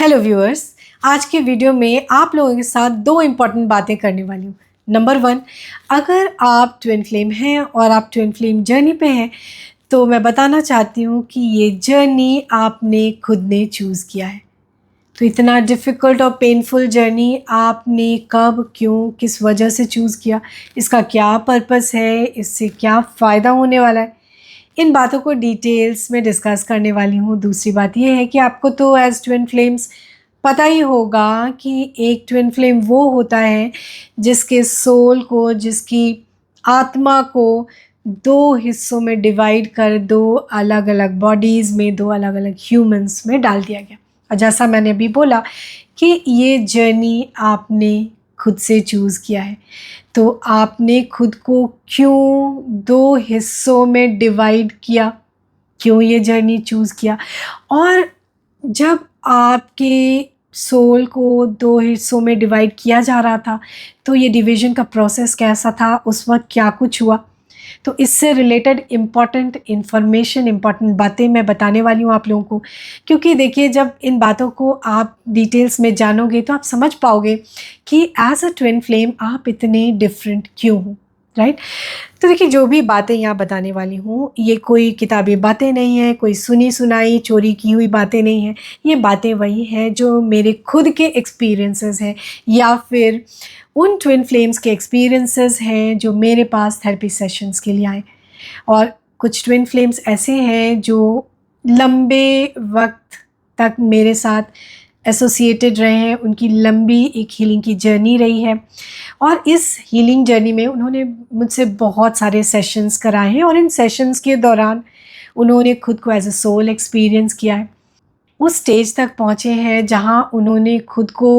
Hello viewers, आज के video में आप लोगों के साथ दो इम्पॉर्टेंट बातें करने वाली हूँ। नंबर 1, अगर आप ट्विन फ्लेम हैं और आप ट्विन फ्लेम जर्नी पे हैं तो मैं बताना चाहती हूँ कि ये जर्नी आपने खुद ने चूज़ किया है। तो इतना डिफ़िकल्ट और पेनफुल जर्नी आपने कब, क्यों, किस वजह से चूज़ किया, इसका क्या पर्पस है, इससे क्या फ़ायदा होने वाला है, इन बातों को डिटेल्स में डिस्कस करने वाली हूँ। दूसरी बात ये है कि आपको तो एज़ ट्विन फ्लेम्स पता ही होगा कि एक ट्विन फ्लेम वो होता है जिसके सोल को, जिसकी आत्मा को दो हिस्सों में डिवाइड कर दो अलग अलग बॉडीज़ में, दो अलग अलग ह्यूमंस में डाल दिया गया। और जैसा मैंने अभी बोला कि ये जर्नी आपने खुद से चूज़ किया है, तो आपने खुद को क्यों दो हिस्सों में डिवाइड किया, क्यों ये जर्नी चूज़ किया, और जब आपके सोल को दो हिस्सों में डिवाइड किया जा रहा था तो ये डिवीज़न का प्रोसेस कैसा था, उस वक्त क्या कुछ हुआ। तो इससे रिलेटेड इम्पॉर्टेंट इन्फॉर्मेशन, इम्पॉर्टेंट बातें मैं बताने वाली हूँ आप लोगों को, क्योंकि देखिए जब इन बातों को आप डिटेल्स में जानोगे तो आप समझ पाओगे कि एज अ ट्विन फ्लेम आप इतने डिफरेंट क्यों हो, राइट। तो देखिए जो भी बातें यहाँ बताने वाली हूँ ये कोई किताबी बातें नहीं है, कोई सुनी सुनाई चोरी की हुई बातें नहीं हैं। ये बातें वही हैं जो मेरे खुद के एक्सपीरियंसेस हैं या फिर उन ट्विन फ्लेम्स के एक्सपीरियंसेस हैं जो मेरे पास थेरेपी सेशंस के लिए आए। और कुछ ट्विन फ्लेम्स ऐसे हैं जो लंबे वक्त तक मेरे साथ एसोसिएटेड रहे हैं, उनकी लंबी एक हीलिंग की जर्नी रही है और इस हीलिंग जर्नी में उन्होंने मुझसे बहुत सारे सेशंस कराए हैं और इन सेशंस के दौरान उन्होंने खुद को एज अ सोल एक्सपीरियंस किया है। उस स्टेज तक पहुँचे हैं जहाँ उन्होंने खुद को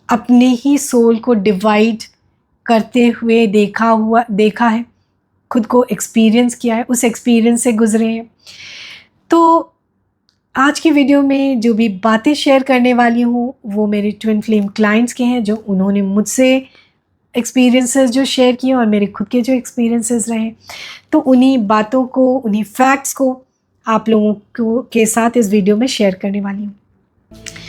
अपने ही सोल को डिवाइड करते हुए देखा है, खुद को एक्सपीरियंस किया है, उस एक्सपीरियंस से गुजरे हैं। तो आज की वीडियो में जो भी बातें शेयर करने वाली हूँ वो मेरे ट्विन फ्लेम क्लाइंट्स के हैं, जो उन्होंने मुझसे एक्सपीरियंसेस जो शेयर किए और मेरे खुद के जो एक्सपीरियंसेस रहे। तो उन्हीं बातों को, उन्हीं फैक्ट्स को आप लोगों को के साथ इस वीडियो में शेयर करने वाली हूँ।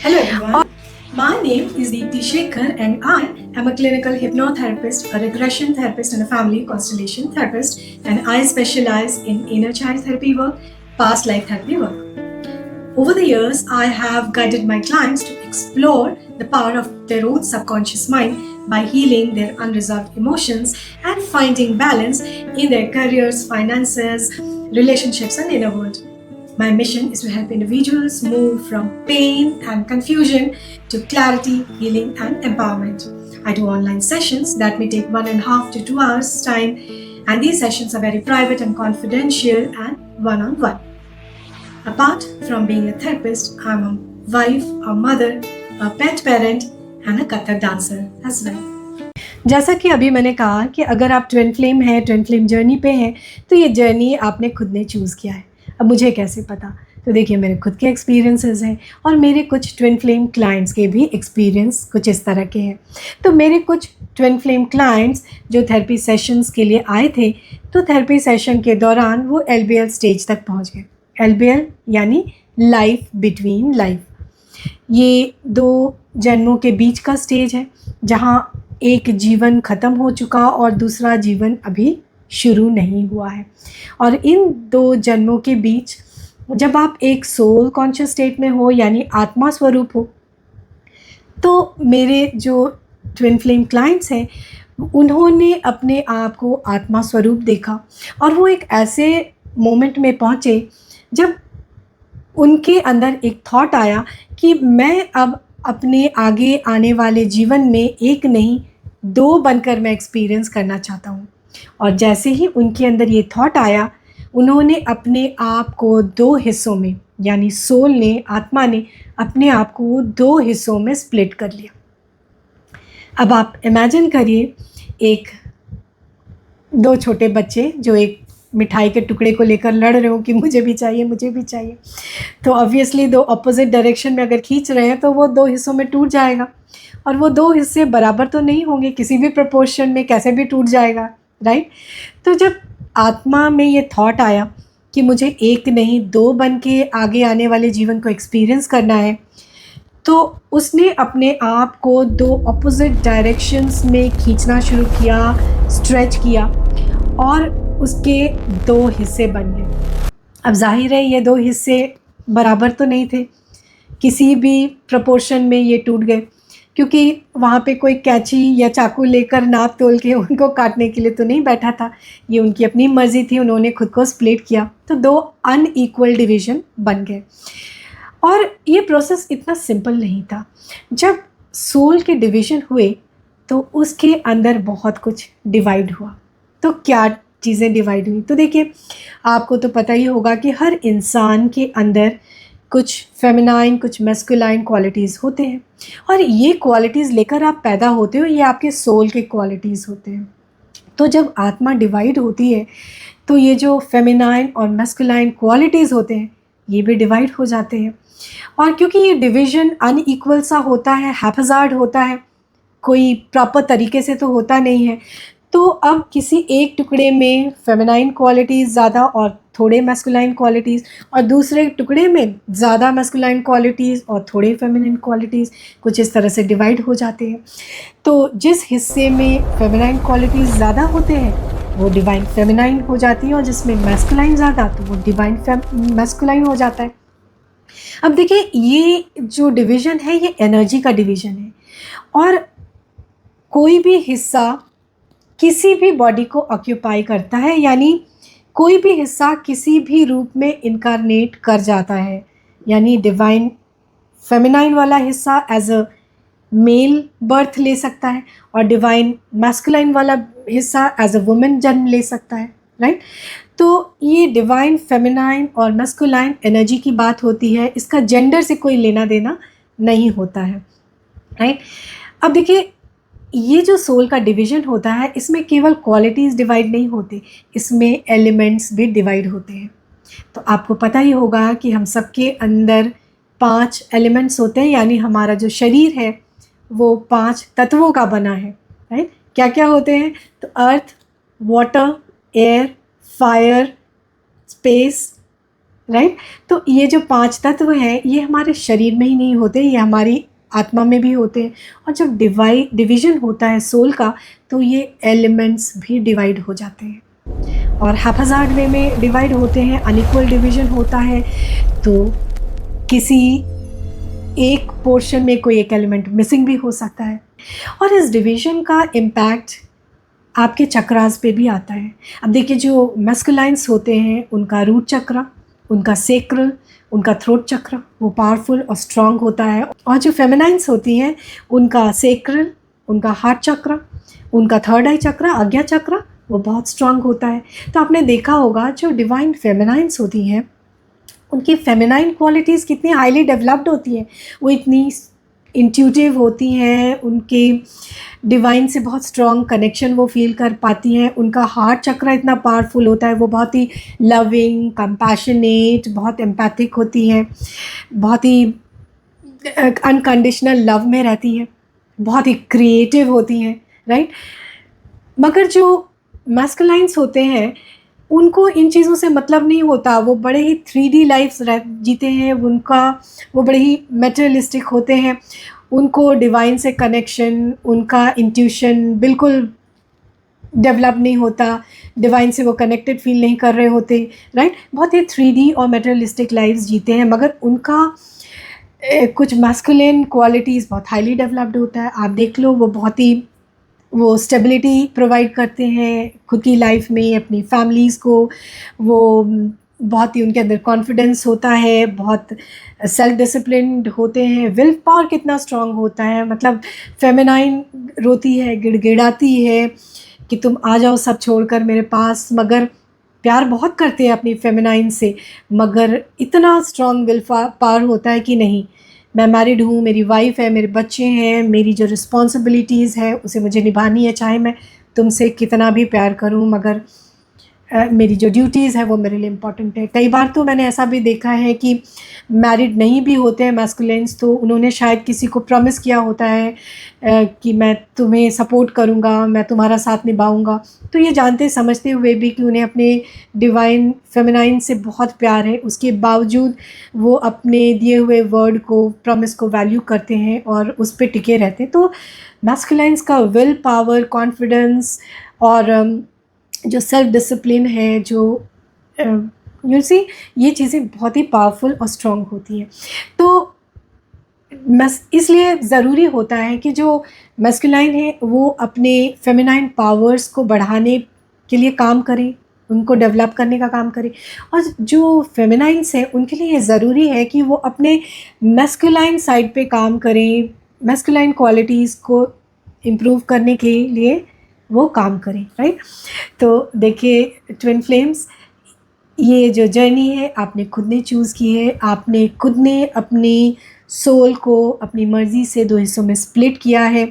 Hello everyone, my name is Deepti Shekhar and I am a clinical hypnotherapist, a regression therapist and a family constellation therapist, and I specialize in inner child therapy work, past life therapy work. Over the years, I have guided my clients to explore the power of their own subconscious mind by healing their unresolved emotions and finding balance in their careers, finances, relationships, and inner world. My mission is to help individuals move from pain and confusion to clarity, healing, and empowerment. I do online sessions that may take 1.5 to 2 hours time, and these sessions are very private and confidential and one-on-one. Apart from being a therapist, I'm a wife, a mother, a pet parent, and a Kathak dancer as well. जैसा कि अभी मैंने कहा कि अगर आप twin flame हैं, twin flame journey पे हैं, तो ये जर्नी आपने खुद ने चूज़ किया है। अब मुझे कैसे पता? तो देखिए मेरे खुद के एक्सपीरियंसेस हैं और मेरे कुछ ट्विन फ्लेम क्लाइंट्स के भी एक्सपीरियंस कुछ इस तरह के हैं। तो मेरे कुछ ट्विन फ्लेम क्लाइंट्स जो थेरेपी सेशंस के लिए आए थे, तो थेरेपी सेशन के दौरान वो LBL स्टेज तक पहुंच गए। LBL यानी लाइफ बिटवीन लाइफ। ये दो जन्मों के बीच का स्टेज है जहाँ एक जीवन ख़त्म हो चुका और दूसरा जीवन अभी शुरू नहीं हुआ है। और इन दो जन्मों के बीच जब आप एक सोल कॉन्शियस स्टेट में हो यानी आत्मा स्वरूप हो, तो मेरे जो ट्विन फ्लेम क्लाइंट्स हैं उन्होंने अपने आप को आत्मा स्वरूप देखा और वो एक ऐसे मोमेंट में पहुँचे जब उनके अंदर एक थॉट आया कि मैं अब अपने आगे आने वाले जीवन में एक नहीं दो बनकर मैं एक्सपीरियंस करना चाहता हूँ। और जैसे ही उनके अंदर ये थॉट आया, उन्होंने अपने आप को दो हिस्सों में यानी सोल ने, आत्मा ने अपने आप को दो हिस्सों में स्प्लिट कर लिया। अब आप इमेजिन करिए दो छोटे बच्चे जो एक मिठाई के टुकड़े को लेकर लड़ रहे हो कि मुझे भी चाहिए, मुझे भी चाहिए। तो ऑब्वियसली दो अपोजिट डायरेक्शन में अगर खींच रहे हैं तो वो दो हिस्सों में टूट जाएगा और वो दो हिस्से बराबर तो नहीं होंगे, किसी भी प्रपोर्शन में कैसे भी टूट जाएगा, राइट। तो जब आत्मा में ये थॉट आया कि मुझे एक नहीं 2 बन के आगे आने वाले जीवन को एक्सपीरियंस करना है, तो उसने अपने आप को 2 ऑपोजिट डायरेक्शंस में खींचना शुरू किया, स्ट्रेच किया और उसके 2 हिस्से बन गए। अब ज़ाहिर है ये 2 हिस्से बराबर तो नहीं थे, किसी भी प्रपोर्शन में ये टूट गए, क्योंकि वहाँ पे कोई कैंची या चाकू लेकर नाप तोल के उनको काटने के लिए तो नहीं बैठा था। ये उनकी अपनी मर्ज़ी थी, उन्होंने खुद को स्प्लिट किया, तो 2 अनइक्वल डिवीज़न बन गए। और ये प्रोसेस इतना सिंपल नहीं था। जब सोल के डिवीज़न हुए तो उसके अंदर बहुत कुछ डिवाइड हुआ। तो क्या चीज़ें डिवाइड हुई? तो देखिए, आपको तो पता ही होगा कि हर इंसान के अंदर कुछ फेमिनाइन, कुछ मैस्कुलाइन क्वालिटीज़ होते हैं, और ये क्वालिटीज़ लेकर आप पैदा होते हो, ये आपके सोल के क्वालिटीज़ होते हैं। तो जब आत्मा डिवाइड होती है तो ये जो फेमिनाइन और मैस्कुलाइन क्वालिटीज़ होते हैं ये भी डिवाइड हो जाते हैं। और क्योंकि ये डिवीज़न अनइक्वल सा होता है, हैप्पैज़ार्ड होता है, कोई प्रॉपर तरीके से तो होता नहीं है, तो अब किसी एक टुकड़े में फेमिनाइन क्वालिटीज़ ज़्यादा और थोड़े मैस्कुलाइन क्वालिटीज़, और दूसरे टुकड़े में ज़्यादा मैस्कुलाइन क्वालिटीज़ और थोड़े फेमिनाइन क्वालिटीज़, कुछ इस तरह से डिवाइड हो जाते हैं। तो जिस हिस्से में फेमिनाइन क्वालिटीज़ ज़्यादा होते हैं वो डिवाइन फेमिनाइन हो जाती है, और जिसमें मैस्कुलाइन ज़्यादा तो वो डिवाइन मैस्कुलाइन हो जाता है। अब देखिए, ये जो डिवीज़न है ये एनर्जी का डिवीज़न है, और कोई भी हिस्सा किसी भी बॉडी को ऑक्यूपाई करता है, यानी कोई भी हिस्सा किसी भी रूप में इनकारनेट कर जाता है। यानी डिवाइन फेमिनाइन वाला हिस्सा एज अ मेल बर्थ ले सकता है, और डिवाइन मैस्कुलाइन वाला हिस्सा एज अ वुमेन जन्म ले सकता है, राइट। तो ये डिवाइन फेमिनाइन और मैस्कुलाइन एनर्जी की बात होती है, इसका जेंडर से कोई लेना देना नहीं होता है, राइट। अब देखिए, ये जो सोल का डिवीज़न होता है इसमें केवल क्वालिटीज़ डिवाइड नहीं होती, इसमें एलिमेंट्स भी डिवाइड होते हैं। तो आपको पता ही होगा कि हम सबके अंदर 5 एलिमेंट्स होते हैं, यानी हमारा जो शरीर है वो 5 तत्वों का बना है, राइट। क्या क्या होते हैं? तो earth, water, air, fire, space, right. तो ये जो 5 तत्व हैं ये हमारे शरीर में ही नहीं होते, ये हमारी आत्मा में भी होते हैं। और जब डिवीज़न होता है सोल का तो ये एलिमेंट्स भी डिवाइड हो जाते हैं, और हैप्पैज़ार्ड वे में डिवाइड होते हैं, अनइक्वल डिवीज़न होता है, तो किसी एक पोर्शन में कोई एक एलिमेंट मिसिंग भी हो सकता है। और इस डिवीज़न का इम्पैक्ट आपके चक्रास पे भी आता है। अब देखिए, जो मैस्कुलाइन्स होते हैं उनका रूट चक्र, उनका सेक्रल, उनका थ्रोट चक्र वो पावरफुल और स्ट्रॉन्ग होता है, और जो फेमिनाइन्स होती हैं उनका सेक्रल, उनका हार्ट चक्र, उनका थर्ड आई चक्र, आज्ञा चक्र वो बहुत स्ट्रॉन्ग होता है। तो आपने देखा होगा जो डिवाइन फेमिनाइन्स होती हैं उनकी फेमिनाइन क्वालिटीज़ कितनी हाईली डेवलप्ड होती हैं, वो इतनी इंट्यूटिव होती हैं, उनके डिवाइन से बहुत स्ट्रॉन्ग कनेक्शन वो फील कर पाती हैं, उनका हार्ट चक्र इतना पावरफुल होता है, वो बहुत ही लविंग, कंपैशनेट, बहुत एम्पैथिक होती हैं, बहुत ही अनकंडीशनल लव में रहती हैं, बहुत ही क्रिएटिव होती हैं, राइट। मगर जो मैस्कुलाइन्स होते हैं उनको इन चीज़ों से मतलब नहीं होता, वो बड़े ही 3D लाइफ्स जीते हैं, वो बड़े ही मटेरियलिस्टिक होते हैं, उनको डिवाइन से कनेक्शन, उनका इंट्यूशन बिल्कुल डेवलप नहीं होता, डिवाइन से वो कनेक्टेड फील नहीं कर रहे होते, राइट। बहुत ही 3D और मटेरियलिस्टिक लाइफ्स जीते हैं, मगर उनका कुछ मैस्कुलिन क्वालिटीज़ बहुत हाईली डेवलप्ड होता है। आप देख लो, वो बहुत ही वो स्टेबिलिटी प्रोवाइड करते हैं खुद की लाइफ में, अपनी फैमिलीज़ को, वो बहुत ही उनके अंदर कॉन्फिडेंस होता है, बहुत सेल्फ डिसिप्लिन्ड होते हैं, विल पावर कितना स्ट्रांग होता है। मतलब फेमिनाइन रोती है, गिड़गिड़ाती है कि तुम आ जाओ सब छोड़कर मेरे पास, मगर प्यार बहुत करते हैं अपनी फेमिनाइन से, मगर इतना स्ट्रांग विल पावर होता है कि नहीं, मैं मैरिड हूँ, मेरी वाइफ है, मेरे बच्चे हैं, मेरी जो रिस्पॉन्सिबिलिटीज़ है उसे मुझे निभानी है, चाहे मैं तुमसे कितना भी प्यार करूँ, मगर मेरी जो ड्यूटीज़ है वो मेरे लिए इम्पॉर्टेंट है। कई बार तो मैंने ऐसा भी देखा है कि मैरिड नहीं भी होते हैं मैस्कुलिन्स, तो उन्होंने शायद किसी को प्रॉमिस किया होता है कि मैं तुम्हें सपोर्ट करूँगा, मैं तुम्हारा साथ निभाऊँगा। तो ये जानते समझते हुए भी कि उन्हें अपने डिवाइन फेमिनाइन से बहुत प्यार है, उसके बावजूद वो अपने दिए हुए वर्ड को, प्रॉमिस को वैल्यू करते हैं और उस पे टिके रहते हैं। तो मैस्कुलाइन्स का विल पावर, कॉन्फिडेंस और जो सेल्फ डिसिप्लिन है, जो यू सी, ये चीज़ें बहुत ही पावरफुल और स्ट्रॉन्ग होती हैं। तो इसलिए ज़रूरी होता है कि जो मैस्कुलाइन है वो अपने फेमिनाइन पावर्स को बढ़ाने के लिए काम करें, उनको डेवलप करने का काम करें। और जो फेमिनाइन्स हैं उनके लिए ये ज़रूरी है कि वो अपने मैस्कुलाइन साइड पे काम करें, मैस्कुलाइन क्वालिटीज़ को इम्प्रूव करने के लिए वो काम करें, राइट। तो देखिए ट्विन फ्लेम्स, ये जो जर्नी है आपने खुद ने चूज़ की है, आपने खुद ने अपनी सोल को अपनी मर्ज़ी से 2 हिस्सों में स्प्लिट किया है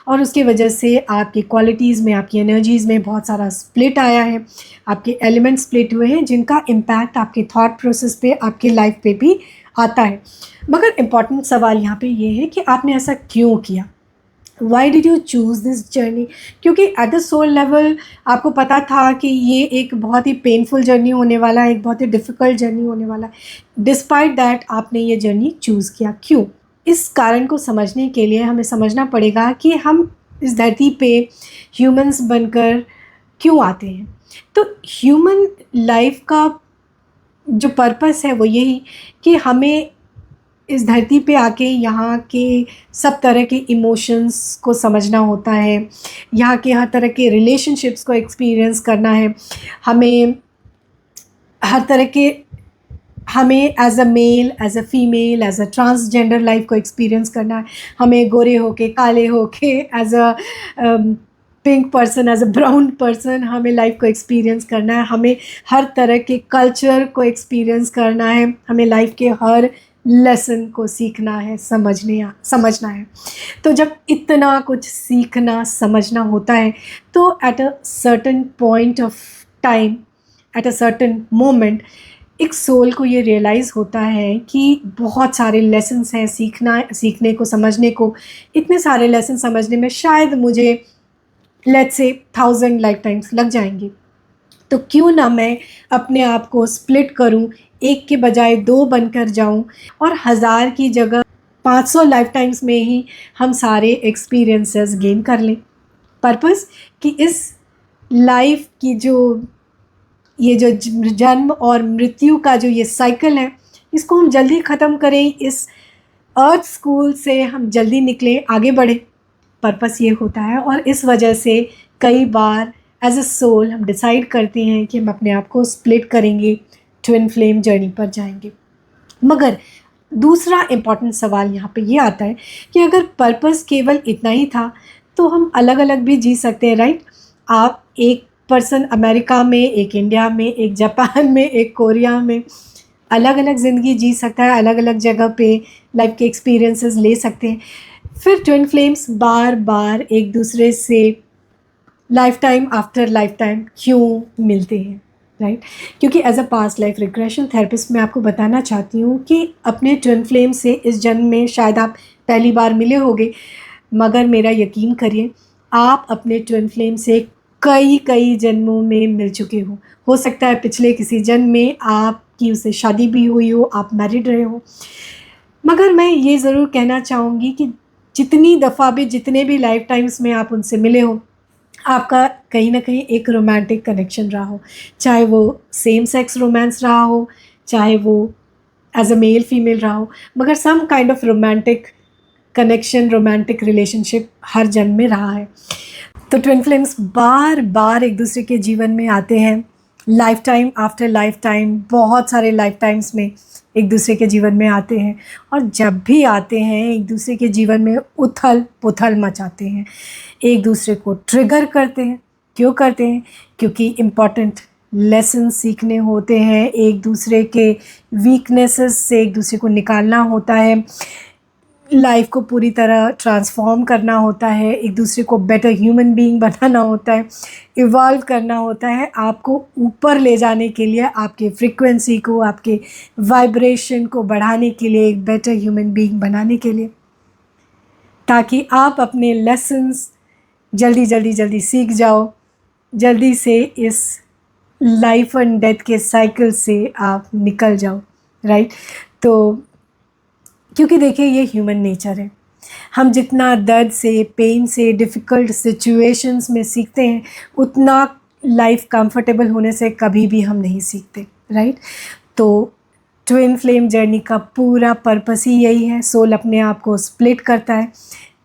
और उसकी वजह से आपकी क्वालिटीज़ में, आपकी एनर्जीज़ में बहुत सारा स्प्लिट आया है, आपके एलिमेंट स्प्लिट हुए हैं जिनका इम्पैक्ट आपके थॉट प्रोसेस पे, आपकी लाइफ पे भी आता है। मगर इम्पॉर्टेंट सवाल यहाँ पे ये है कि आपने ऐसा क्यों किया? Why did you choose this journey? क्योंकि एट द सोल लेवल आपको पता था कि ये एक बहुत ही पेनफुल जर्नी होने वाला है, एक बहुत ही डिफ़िकल्ट जर्नी होने वाला है। डिस्पाइट दैट आपने ये जर्नी चूज़ किया, क्यों? इस कारण को समझने के लिए हमें समझना पड़ेगा कि हम इस धरती पे ह्यूमंस बनकर क्यों आते हैं। तो ह्यूमन लाइफ का जो पर्पस है वो यही कि हमें इस धरती पे आके यहाँ के सब तरह के इमोशंस को समझना होता है, यहाँ के हर तरह के रिलेशनशिप्स को एक्सपीरियंस करना है, हमें हर तरह के, हमें as a male, as a female, as a transgender life को एक्सपीरियंस करना है, हमें गोरे होके, काले होके, as a pink person, as a brown person हमें लाइफ को एक्सपीरियंस करना है, हमें हर तरह के कल्चर को एक्सपीरियंस करना है, हमें लाइफ के हर लेसन को सीखना है, समझना है। तो जब इतना कुछ सीखना समझना होता है तो at a certain point of time, at a certain moment, एक सोल को ये रियलाइज़ होता है कि बहुत सारे लेसन्स हैं सीखने को, समझने को। इतने सारे लेसन समझने में शायद मुझे लेट्स से 1000 लाइफ टाइम्स लग जाएंगे, तो क्यों ना मैं अपने आप को स्प्लिट करूं, एक के बजाय 2 बनकर जाऊं और 1000 की जगह 500 लाइफ टाइम्स में ही हम सारे एक्सपीरियंसेस गेन कर लें। पर्पस कि इस लाइफ की ये जो जन्म और मृत्यु का जो ये साइकिल है, इसको हम जल्दी ख़त्म करें, इस अर्थ स्कूल से हम जल्दी निकलें, आगे बढ़ें। पर्पस ये होता है और इस वजह से कई बार एज अ सोल हम डिसाइड करते हैं कि हम अपने आप को स्प्लिट करेंगे, ट्विन फ्लेम जर्नी पर जाएंगे। मगर दूसरा इम्पॉर्टेंट सवाल यहाँ पे ये आता है कि अगर पर्पस केवल इतना ही था तो हम अलग अलग भी जी सकते हैं, राइट। आप एक पर्सन अमेरिका में, एक इंडिया में, एक जापान में, एक कोरिया में, अलग अलग ज़िंदगी जी सकता है, अलग अलग जगह पे लाइफ के एक्सपीरियंसेस ले सकते हैं। फिर ट्विन फ्लेम्स बार बार एक दूसरे से life time after life time क्यों मिलते हैं, राइट। क्योंकि as a past life regression therapist मैं आपको बताना चाहती हूँ कि अपने ट्विन फ्लेम से इस जन्म में शायद आप पहली बार मिले होंगे, मगर मेरा यकीन करिए आप अपने ट्विन फ्लेम से कई जन्मों में मिल चुके हो सकता है पिछले किसी जन्म में आपकी उससे शादी भी हुई हो, आप मैरिड रहे हो। मगर मैं ये ज़रूर कहना चाहूँगी कि जितनी दफ़ा भी, जितने भी लाइफ टाइम्स में आप उनसे मिले हो, आपका कहीं ना कहीं एक रोमांटिक कनेक्शन रहा हो, चाहे वो सेम सेक्स रोमांस रहा हो, चाहे वो एज अ मेल फीमेल रहा हो, मगर some kind of romantic connection, romantic relationship हर जन्म में रहा है। तो ट्विन फ्लेम्स बार बार एक दूसरे के जीवन में आते हैं, life time after life time, बहुत सारे लाइफ टाइम्स में एक दूसरे के जीवन में आते हैं और जब भी आते हैं एक दूसरे के जीवन में उथल पुथल मचाते हैं, एक दूसरे को ट्रिगर करते हैं। क्यों करते हैं? क्योंकि इम्पॉर्टेंट लेसन सीखने होते हैं, एक दूसरे के वीकनेसेस से एक दूसरे को निकालना होता है, लाइफ को पूरी तरह ट्रांसफॉर्म करना होता है, एक दूसरे को बेटर ह्यूमन बीइंग बनाना होता है, इवॉल्व करना होता है, आपको ऊपर ले जाने के लिए, आपके फ्रीक्वेंसी को, आपके वाइब्रेशन को बढ़ाने के लिए, एक बेटर ह्यूमन बीइंग बनाने के लिए, ताकि आप अपने लेसन्स जल्दी सीख जाओ, जल्दी से इस लाइफ एंड डेथ के साइकिल से आप निकल जाओ, राइट। तो क्योंकि देखिए ये ह्यूमन नेचर है, हम जितना दर्द से, पेन से, डिफ़िकल्ट सिचुएशंस में सीखते हैं, उतना लाइफ कंफर्टेबल होने से कभी भी हम नहीं सीखते, राइट। तो ट्विन फ्लेम जर्नी का पूरा पर्पस ही यही है, सोल अपने आप को स्प्लिट करता है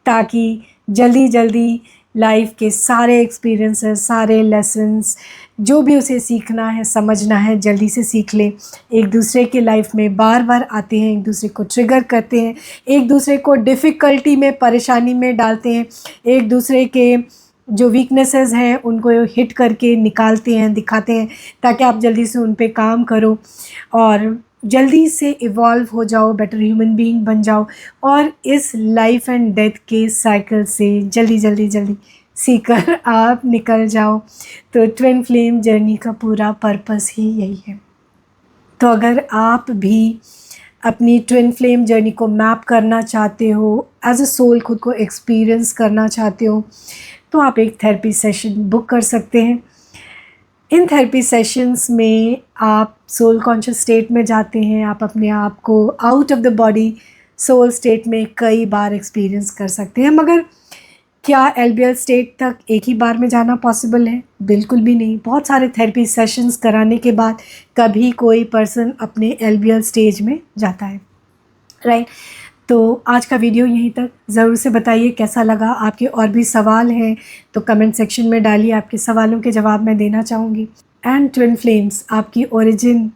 ताकि जल्दी लाइफ के सारे एक्सपीरियंसेस, सारे लेसन्स, जो भी उसे सीखना है, समझना है, जल्दी से सीख ले। एक दूसरे के लाइफ में बार बार आते हैं, एक दूसरे को ट्रिगर करते हैं, एक दूसरे को डिफ़िकल्टी में, परेशानी में डालते हैं, एक दूसरे के जो वीकनेसेस हैं उनको हिट करके निकालते हैं, दिखाते हैं, ताकि आप जल्दी से उन पे काम करो और जल्दी से इवॉल्व हो जाओ, बेटर ह्यूमन बीइंग बन जाओ और इस लाइफ एंड डेथ के साइकिल से जल्दी सीखकर आप निकल जाओ। तो ट्विन फ्लेम जर्नी का पूरा पर्पस ही यही है। तो अगर आप भी अपनी ट्विन फ्लेम जर्नी को मैप करना चाहते हो, एज अ सोल खुद को एक्सपीरियंस करना चाहते हो, तो आप एक थेरेपी सेशन बुक कर सकते हैं। इन थेरेपी सेशंस में आप सोल कॉन्शियस स्टेट में जाते हैं, आप अपने आप को out of the body soul state में कई बार एक्सपीरियंस कर सकते हैं। मगर क्या एलबीएल स्टेट तक एक ही बार में जाना पॉसिबल है? बिल्कुल भी नहीं। बहुत सारे थेरेपी सेशंस कराने के बाद कभी कोई पर्सन अपने एलबीएल स्टेज में जाता है, राइट। तो आज का वीडियो यहीं तक। ज़रूर से बताइए कैसा लगा। आपके और भी सवाल हैं तो कमेंट सेक्शन में डालिए, आपके सवालों के जवाब मैं देना चाहूँगी। एंड ट्विन फ्लेम्स, आपकी ओरिजिन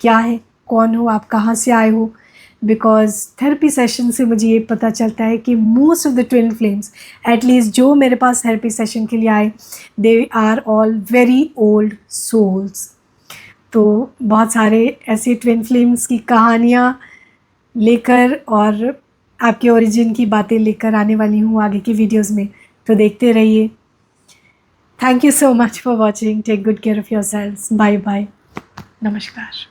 क्या है, कौन हो आप, कहाँ से आए हो? बिकॉज थेरेपी सेशन से मुझे ये पता चलता है कि most of the twin flames, at least जो मेरे पास थेरेपी सेशन के लिए आए, they are all very old souls. तो बहुत सारे ऐसे ट्विन फ्लेम्स की कहानियाँ लेकर और आपके ओरिजिन की बातें लेकर आने वाली हूँ आगे की वीडियोस में, तो देखते रहिए। Thank you so much for watching. Take good care of yourselves. Bye bye. नमस्कार।